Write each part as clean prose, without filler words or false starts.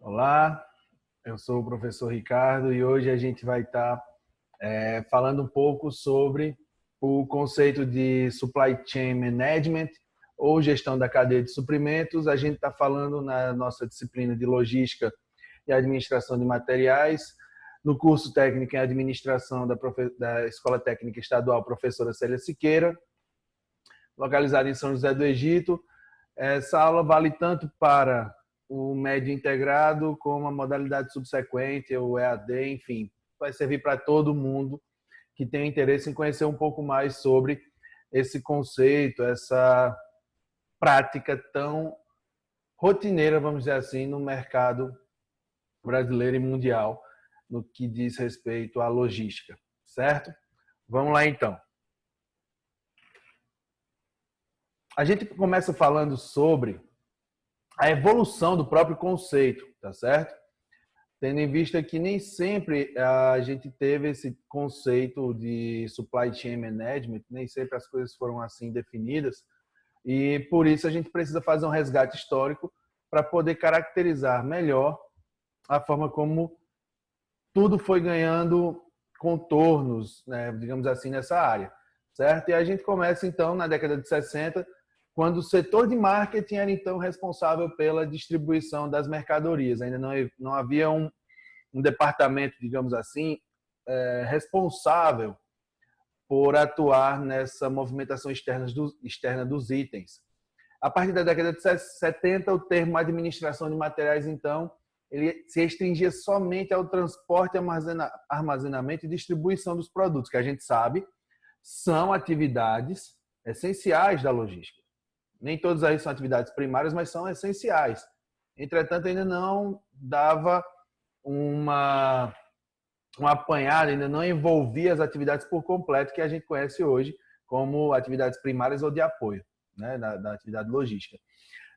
Olá, eu sou o professor Ricardo e hoje a gente vai estar falando um pouco sobre o conceito de Supply Chain Management ou gestão da cadeia de suprimentos. A gente está falando na nossa disciplina de Logística e Administração de Materiais, no curso técnico em Administração da Escola Técnica Estadual Professora Célia Siqueira, localizada em São José do Egito. Essa aula vale tanto para o médio integrado como a modalidade subsequente, o EAD, enfim, vai servir para todo mundo que tem interesse em conhecer um pouco mais sobre esse conceito, essa prática tão rotineira, vamos dizer assim, no mercado brasileiro e mundial, no que diz respeito à logística, certo? Vamos lá então. A gente começa falando sobre a evolução do próprio conceito, tá certo? Tendo em vista que nem sempre a gente teve esse conceito de supply chain management, nem sempre as coisas foram assim definidas, e por isso a gente precisa fazer um resgate histórico para poder caracterizar melhor a forma como tudo foi ganhando contornos, né, digamos assim, nessa área, certo? E a gente começa então na década de 60, quando o setor de marketing era então responsável pela distribuição das mercadorias. Ainda não havia um departamento, digamos assim, responsável por atuar nessa movimentação externa dos itens. A partir da década de 70, o termo administração de materiais, então, ele se restringia somente ao transporte, armazenamento e distribuição dos produtos, que a gente sabe são atividades essenciais da logística. Nem todas aí são atividades primárias, mas são essenciais. Entretanto, ainda não dava uma apanhada, ainda não envolvia as atividades por completo que a gente conhece hoje como atividades primárias ou de apoio, né, da atividade logística.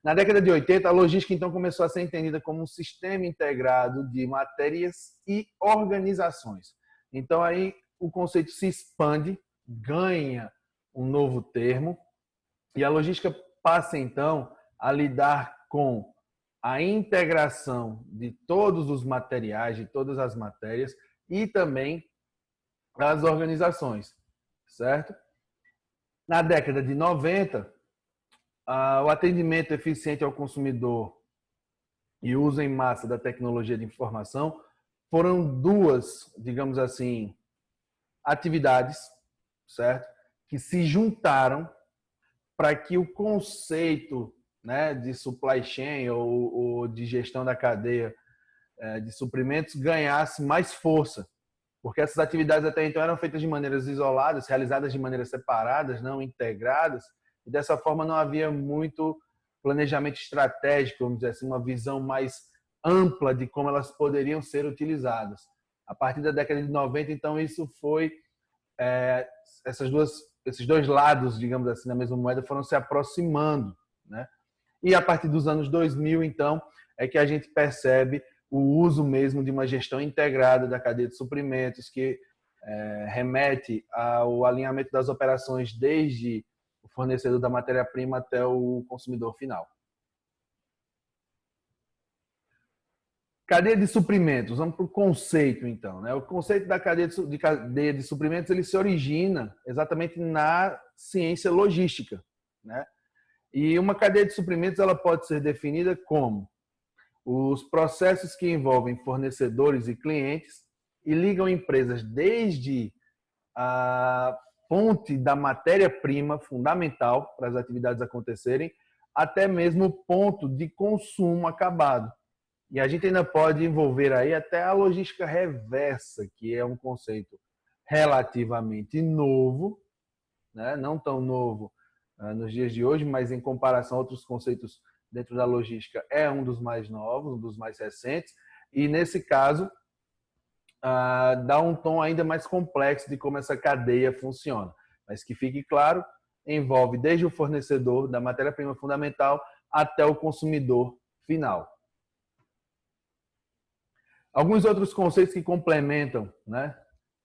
Na década de 80, a logística então começou a ser entendida como um sistema integrado de matérias e organizações. Então aí o conceito se expande, ganha um novo termo e a logística passa então a lidar com a integração de todos os materiais, de todas as matérias e também as organizações, certo? Na década de 90, o atendimento eficiente ao consumidor e o uso em massa da tecnologia de informação foram duas, digamos assim, atividades, certo? Que se juntaram para que o conceito, né, de supply chain ou de gestão da cadeia de suprimentos ganhasse mais força, porque essas atividades até então eram feitas de maneiras isoladas, realizadas de maneiras separadas, não integradas, e dessa forma não havia muito planejamento estratégico, vamos dizer assim, uma visão mais ampla de como elas poderiam ser utilizadas. A partir da década de 90, então, isso foi esses dois lados, digamos assim, da mesma moeda foram se aproximando, né? E a partir dos anos 2000, então, é que a gente percebe o uso mesmo de uma gestão integrada da cadeia de suprimentos, que remete ao alinhamento das operações desde o fornecedor da matéria-prima até o consumidor final. Cadeia de suprimentos, vamos para o conceito então, né? O conceito da cadeia de suprimentos ele se origina exatamente na ciência logística, né? E uma cadeia de suprimentos ela pode ser definida como os processos que envolvem fornecedores e clientes e ligam empresas desde a fonte da matéria-prima fundamental para as atividades acontecerem até mesmo o ponto de consumo acabado. E a gente ainda pode envolver aí até a logística reversa, que é um conceito relativamente novo, né? Não tão novo nos dias de hoje, mas em comparação a outros conceitos dentro da logística é um dos mais novos, um dos mais recentes, e nesse caso dá um tom ainda mais complexo de como essa cadeia funciona. Mas que fique claro, envolve desde o fornecedor da matéria-prima fundamental até o consumidor final. Alguns outros conceitos que complementam, né,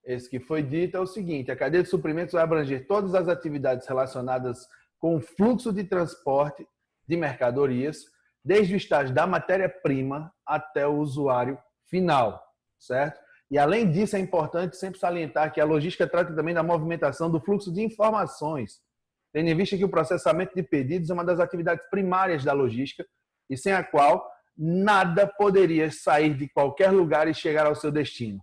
esse que foi dito é o seguinte: a cadeia de suprimentos vai abranger todas as atividades relacionadas com o fluxo de transporte de mercadorias, desde o estágio da matéria-prima até o usuário final, certo? E além disso, é importante sempre salientar que a logística trata também da movimentação do fluxo de informações, tendo em vista que o processamento de pedidos é uma das atividades primárias da logística e sem a qual nada poderia sair de qualquer lugar e chegar ao seu destino.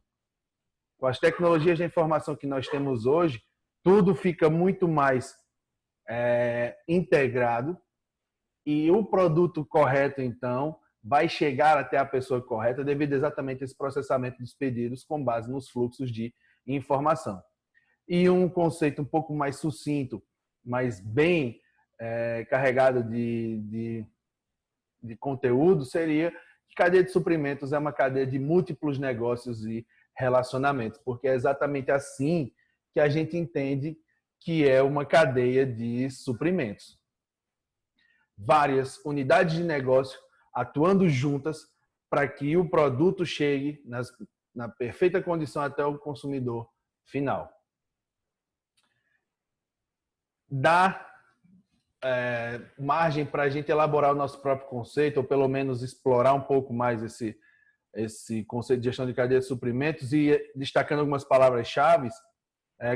Com as tecnologias de informação que nós temos hoje, tudo fica muito mais integrado e o produto correto, então, vai chegar até a pessoa correta devido exatamente a esse processamento dos pedidos com base nos fluxos de informação. E um conceito um pouco mais sucinto, mas bem carregado de conteúdo, seria que cadeia de suprimentos é uma cadeia de múltiplos negócios e relacionamentos, porque é exatamente assim que a gente entende que é uma cadeia de suprimentos. Várias unidades de negócio atuando juntas para que o produto chegue na perfeita condição até o consumidor final. Dá margem para a gente elaborar o nosso próprio conceito, ou pelo menos explorar um pouco mais esse conceito de gestão de cadeia de suprimentos e destacando algumas palavras-chave,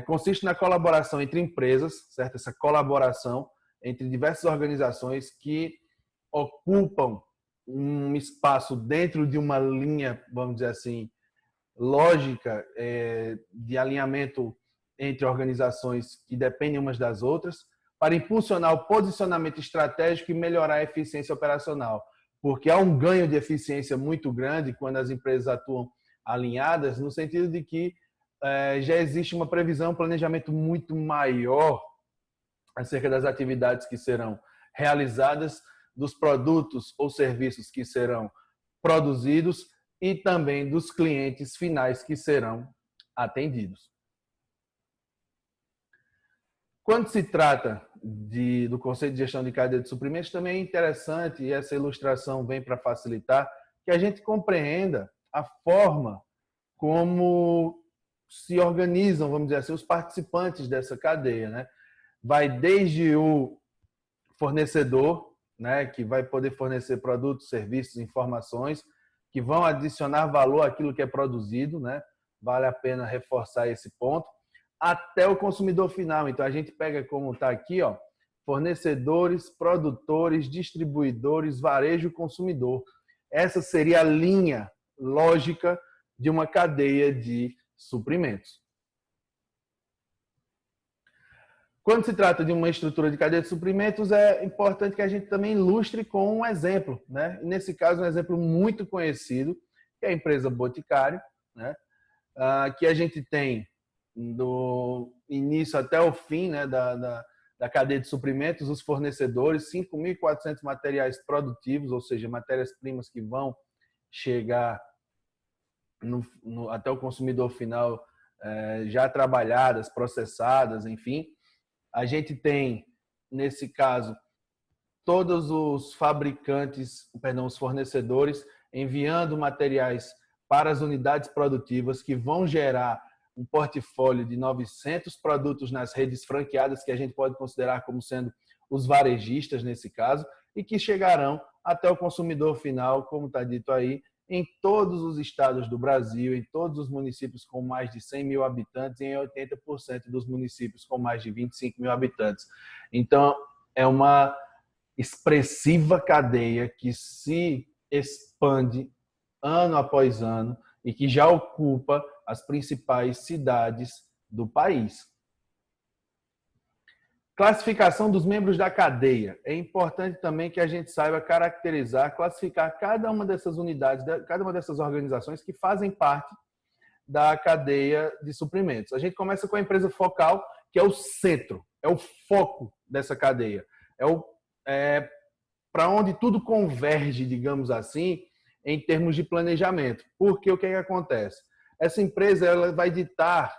consiste na colaboração entre empresas, certo? Essa colaboração entre diversas organizações que ocupam um espaço dentro de uma linha, vamos dizer assim, lógica de alinhamento entre organizações que dependem umas das outras, para impulsionar o posicionamento estratégico e melhorar a eficiência operacional. Porque há um ganho de eficiência muito grande quando as empresas atuam alinhadas, no sentido de que já existe uma previsão, um planejamento muito maior acerca das atividades que serão realizadas, dos produtos ou serviços que serão produzidos e também dos clientes finais que serão atendidos. Quando se trata do conceito de gestão de cadeia de suprimentos, também é interessante, e essa ilustração vem para facilitar, que a gente compreenda a forma como se organizam, vamos dizer assim, os participantes dessa cadeia, né? Vai desde o fornecedor, né, que vai poder fornecer produtos, serviços, informações que vão adicionar valor àquilo que é produzido, né? Vale a pena reforçar esse ponto, até o consumidor final. Então a gente pega como está aqui, ó, fornecedores, produtores, distribuidores, varejo, consumidor. Essa seria a linha lógica de uma cadeia de suprimentos. Quando se trata de uma estrutura de cadeia de suprimentos, é importante que a gente também ilustre com um exemplo, né? E nesse caso, um exemplo muito conhecido, que é a empresa Boticário, né? Que a gente tem do início até o fim, né, da cadeia de suprimentos, os fornecedores, 5.400 materiais produtivos, ou seja, matérias-primas que vão chegar até o consumidor final já trabalhadas, processadas, enfim. A gente tem, nesse caso, todos os fabricantes, os fornecedores, enviando materiais para as unidades produtivas que vão gerar um portfólio de 900 produtos nas redes franqueadas, que a gente pode considerar como sendo os varejistas nesse caso, e que chegarão até o consumidor final, como está dito aí, em todos os estados do Brasil, em todos os municípios com mais de 100 mil habitantes e em 80% dos municípios com mais de 25 mil habitantes. Então, é uma expressiva cadeia que se expande ano após ano e que já ocupa as principais cidades do país. Classificação dos membros da cadeia. É importante também que a gente saiba caracterizar, classificar cada uma dessas unidades, cada uma dessas organizações que fazem parte da cadeia de suprimentos. A gente começa com a empresa focal, que é o centro, é o foco dessa cadeia. Para onde tudo converge, digamos assim, em termos de planejamento. Porque o que acontece? Essa empresa ela vai ditar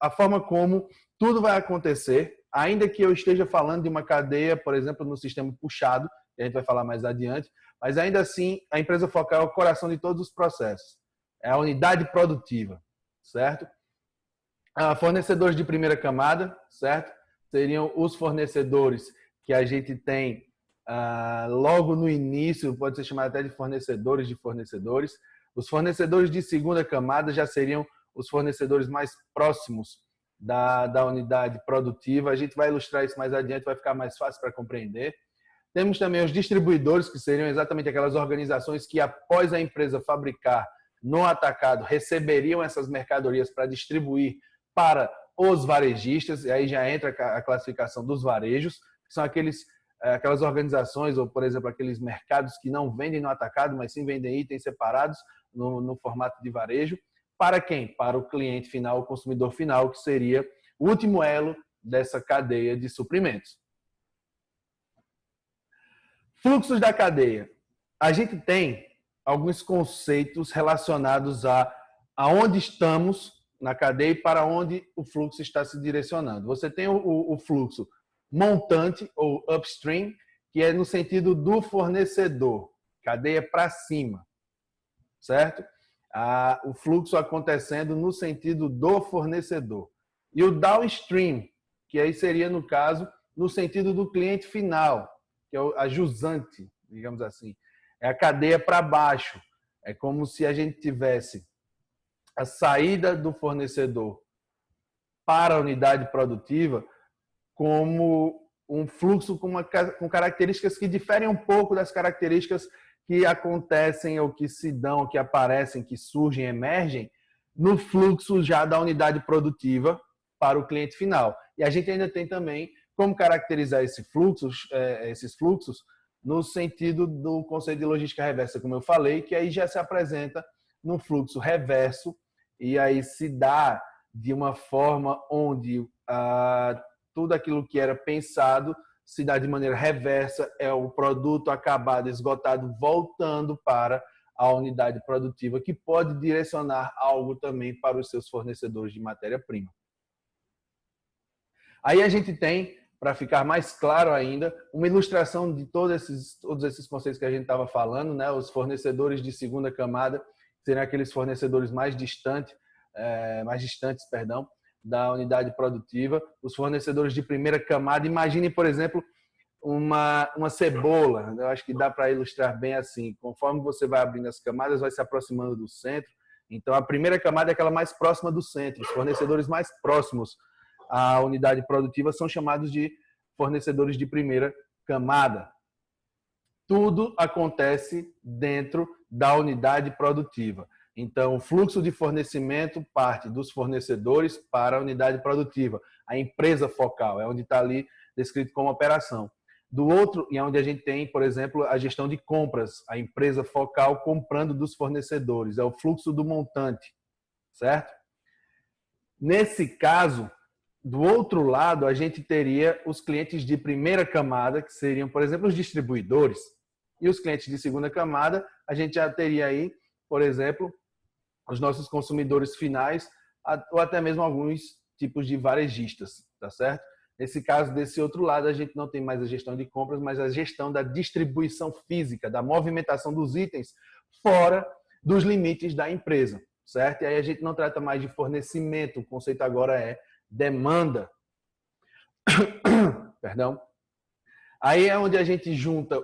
a forma como tudo vai acontecer, ainda que eu esteja falando de uma cadeia, por exemplo, no sistema puxado, que a gente vai falar mais adiante, mas ainda assim a empresa focal é o coração de todos os processos. É a unidade produtiva, certo? Fornecedores de primeira camada, certo? Seriam os fornecedores que a gente tem logo no início, pode ser chamado até de fornecedores de fornecedores. Os fornecedores de segunda camada já seriam os fornecedores mais próximos da unidade produtiva. A gente vai ilustrar isso mais adiante, vai ficar mais fácil para compreender. Temos também os distribuidores, que seriam exatamente aquelas organizações que, após a empresa fabricar no atacado, receberiam essas mercadorias para distribuir para os varejistas, e aí já entra a classificação dos varejos, que são aquelas organizações, ou, por exemplo, aqueles mercados que não vendem no atacado, mas sim vendem itens separados no formato de varejo. Para quem? Para o cliente final, o consumidor final, que seria o último elo dessa cadeia de suprimentos. Fluxos da cadeia. A gente tem alguns conceitos relacionados a aonde estamos na cadeia e para onde o fluxo está se direcionando. Você tem o fluxo montante ou upstream, que é no sentido do fornecedor, cadeia para cima, certo? O fluxo acontecendo no sentido do fornecedor. E o downstream, que aí seria, no caso, no sentido do cliente final, que é a jusante, digamos assim. É a cadeia para baixo. É como se a gente tivesse a saída do fornecedor para a unidade produtiva como um fluxo com características que diferem um pouco das características que acontecem ou que se dão, que aparecem, que surgem, emergem no fluxo já da unidade produtiva para o cliente final. E a gente ainda tem também como caracterizar esses fluxos no sentido do conceito de logística reversa, como eu falei, que aí já se apresenta no fluxo reverso e aí se dá de uma forma onde tudo aquilo que era pensado se dá de maneira reversa, é o produto acabado, esgotado, voltando para a unidade produtiva, que pode direcionar algo também para os seus fornecedores de matéria-prima. Aí a gente tem, para ficar mais claro ainda, uma ilustração de todos esses conceitos que a gente estava falando, né? Os fornecedores de segunda camada seriam aqueles fornecedores mais distantes, da unidade produtiva. Os fornecedores de primeira camada, imagine, por exemplo, uma cebola. Eu acho que dá para ilustrar bem assim. Conforme você vai abrindo as camadas, vai se aproximando do centro. Então, a primeira camada é aquela mais próxima do centro. Os fornecedores mais próximos à unidade produtiva são chamados de fornecedores de primeira camada. Tudo acontece dentro da unidade produtiva. Então, o fluxo de fornecimento parte dos fornecedores para a unidade produtiva. A empresa focal é onde está ali descrito como operação. Do outro, e é onde a gente tem, por exemplo, a gestão de compras, a empresa focal comprando dos fornecedores. É o fluxo do montante, certo? Nesse caso, do outro lado, a gente teria os clientes de primeira camada, que seriam, por exemplo, os distribuidores. E os clientes de segunda camada, a gente já teria aí, por exemplo, os nossos consumidores finais, ou até mesmo alguns tipos de varejistas, tá certo? Nesse caso, desse outro lado, a gente não tem mais a gestão de compras, mas a gestão da distribuição física, da movimentação dos itens fora dos limites da empresa, certo? E aí a gente não trata mais de fornecimento, o conceito agora é demanda. Perdão. Aí é onde a gente junta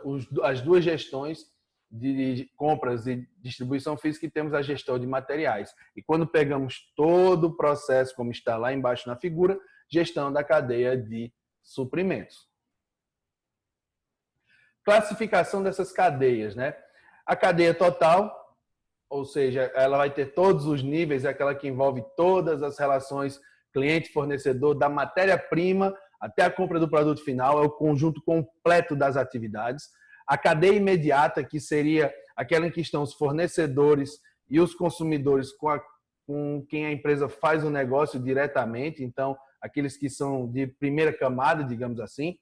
as duas gestões de compras e distribuição física e temos a gestão de materiais. E quando pegamos todo o processo, como está lá embaixo na figura, gestão da cadeia de suprimentos. Classificação dessas cadeias, né? A cadeia total, ou seja, ela vai ter todos os níveis, é aquela que envolve todas as relações cliente-fornecedor, da matéria-prima até a compra do produto final, é o conjunto completo das atividades. A cadeia imediata, que seria aquela em que estão os fornecedores e os consumidores com quem a empresa faz o negócio diretamente, então, aqueles que são de primeira camada, digamos assim.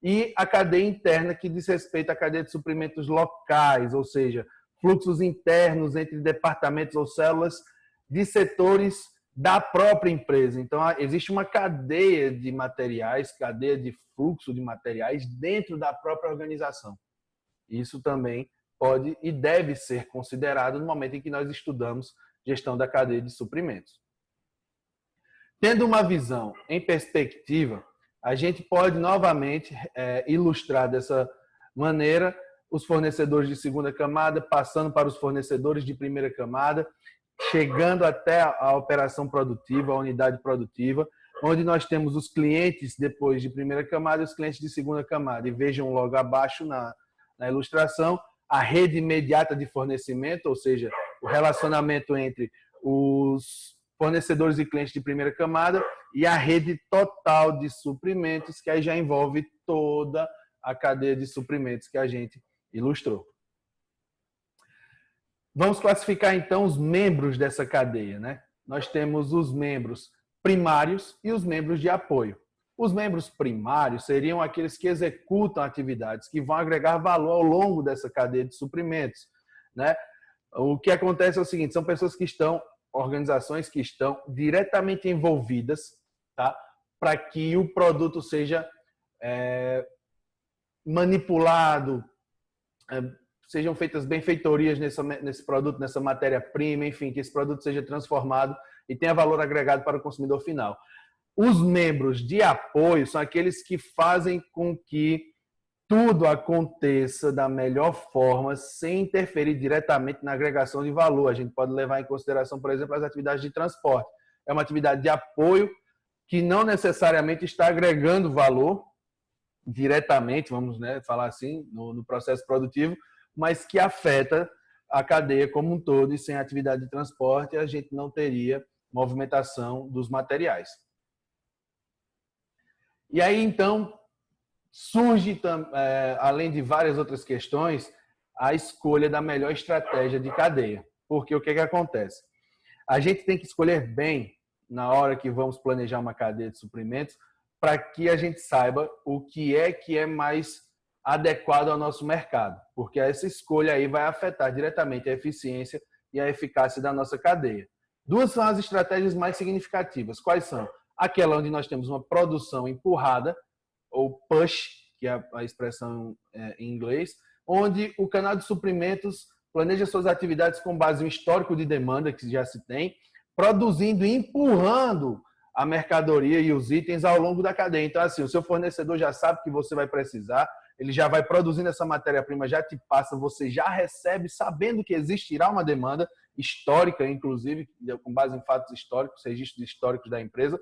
E a cadeia interna, que diz respeito à cadeia de suprimentos locais, ou seja, fluxos internos entre departamentos ou células de setores da própria empresa. Então, existe uma cadeia de materiais, cadeia de fluxo de materiais dentro da própria organização. Isso também pode e deve ser considerado no momento em que nós estudamos gestão da cadeia de suprimentos. Tendo uma visão em perspectiva, a gente pode novamente ilustrar maneira, os fornecedores de segunda camada, passando para os fornecedores de primeira camada, chegando até a operação produtiva, a unidade produtiva, onde nós temos os clientes depois de primeira camada e os clientes de segunda camada. E vejam logo abaixo na ilustração a rede imediata de fornecimento, ou seja, o relacionamento entre os fornecedores e clientes de primeira camada e a rede total de suprimentos, que aí já envolve toda a cadeia de suprimentos que a gente ilustrou. Vamos classificar então os membros dessa cadeia, né? Nós temos os membros primários e os membros de apoio. Os membros primários seriam aqueles que executam atividades que vão agregar valor ao longo dessa cadeia de suprimentos, né? O que acontece é o seguinte, são pessoas que estão, organizações que estão diretamente envolvidas, tá? Para que o produto seja manipulado, sejam feitas benfeitorias nesse produto, nessa matéria-prima, enfim, que esse produto seja transformado e tenha valor agregado para o consumidor final. Os membros de apoio são aqueles que fazem com que tudo aconteça da melhor forma, sem interferir diretamente na agregação de valor. A gente pode levar em consideração, por exemplo, as atividades de transporte. É uma atividade de apoio que não necessariamente está agregando valor diretamente, vamos falar assim, no processo produtivo, mas que afeta a cadeia como um todo, e sem atividade de transporte a gente não teria movimentação dos materiais. E aí, então, surge, além de várias outras questões, a escolha da melhor estratégia de cadeia. Porque o que acontece? A gente tem que escolher bem, na hora que vamos planejar uma cadeia de suprimentos, para que a gente saiba o que é mais adequado ao nosso mercado. Porque essa escolha aí vai afetar diretamente a eficiência e a eficácia da nossa cadeia. Duas são as estratégias mais significativas. Quais são? Aquela onde nós temos uma produção empurrada, ou push, que é a expressão em inglês, onde o canal de suprimentos planeja suas atividades com base no histórico de demanda que já se tem, produzindo e empurrando a mercadoria e os itens ao longo da cadeia. Então, assim, o seu fornecedor já sabe que você vai precisar, ele já vai produzindo essa matéria-prima, já te passa, você já recebe, sabendo que existirá uma demanda histórica, inclusive, com base em fatos históricos, registros históricos da empresa,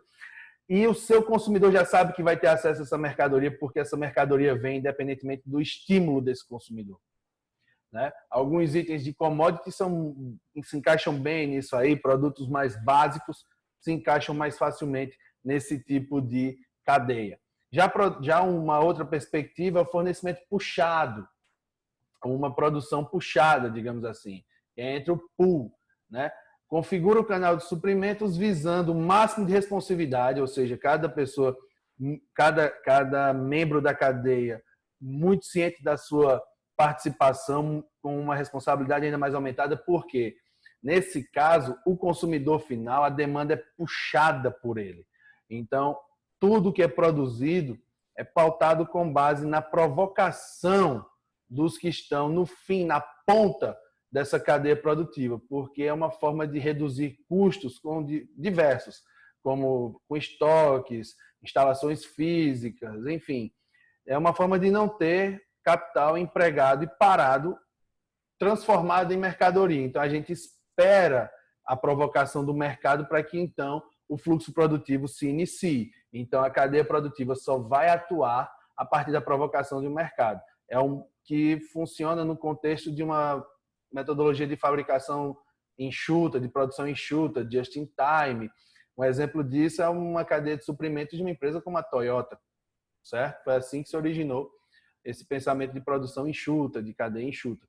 e o seu consumidor já sabe que vai ter acesso a essa mercadoria, porque essa mercadoria vem independentemente do estímulo desse consumidor, né? Alguns itens de commodity se encaixam bem nisso aí, produtos mais básicos se encaixam mais facilmente nesse tipo de cadeia. Já uma outra perspectiva é o fornecimento puxado, uma produção puxada, digamos assim, que é entre o pool, né? Configura o canal de suprimentos visando o máximo de responsividade, ou seja, cada pessoa, cada membro da cadeia muito ciente da sua participação, com uma responsabilidade ainda mais aumentada, porque nesse caso o consumidor final, a demanda é puxada por ele. Então, tudo que é produzido é pautado com base na provocação dos que estão no fim, na ponta dessa cadeia produtiva, porque é uma forma de reduzir custos diversos, como com estoques, instalações físicas, enfim. É uma forma de não ter capital empregado e parado, transformado em mercadoria. Então, a gente espera a provocação do mercado para que, então, o fluxo produtivo se inicie. Então, a cadeia produtiva só vai atuar a partir da provocação do mercado. É que funciona no contexto de uma metodologia de fabricação enxuta, de produção enxuta, just in time. Um exemplo disso é uma cadeia de suprimentos de uma empresa como a Toyota, certo? Foi assim que se originou esse pensamento de produção enxuta, de cadeia enxuta.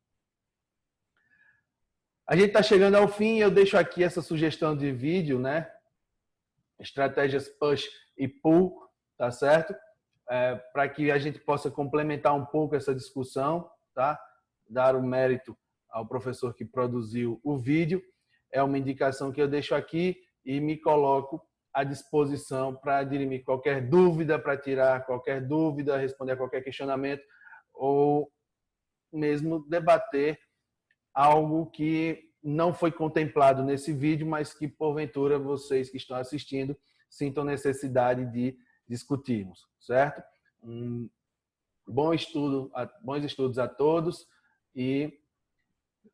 A gente está chegando ao fim, eu deixo aqui essa sugestão de vídeo, né? Estratégias push e pull, tá certo? Para que a gente possa complementar um pouco essa discussão, tá? Dar o mérito ao professor que produziu o vídeo. É uma indicação que eu deixo aqui e me coloco à disposição para dirimir qualquer dúvida, para tirar qualquer dúvida, responder a qualquer questionamento ou mesmo debater algo que não foi contemplado nesse vídeo, mas que porventura vocês que estão assistindo sintam necessidade de discutirmos, certo? Bons estudos a todos. E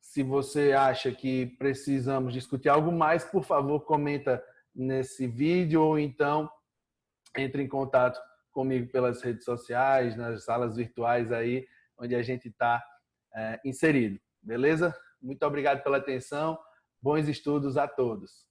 se você acha que precisamos discutir algo mais, por favor, comenta nesse vídeo ou então entre em contato comigo pelas redes sociais, nas salas virtuais aí, onde a gente está inserido. Beleza? Muito obrigado pela atenção. Bons estudos a todos.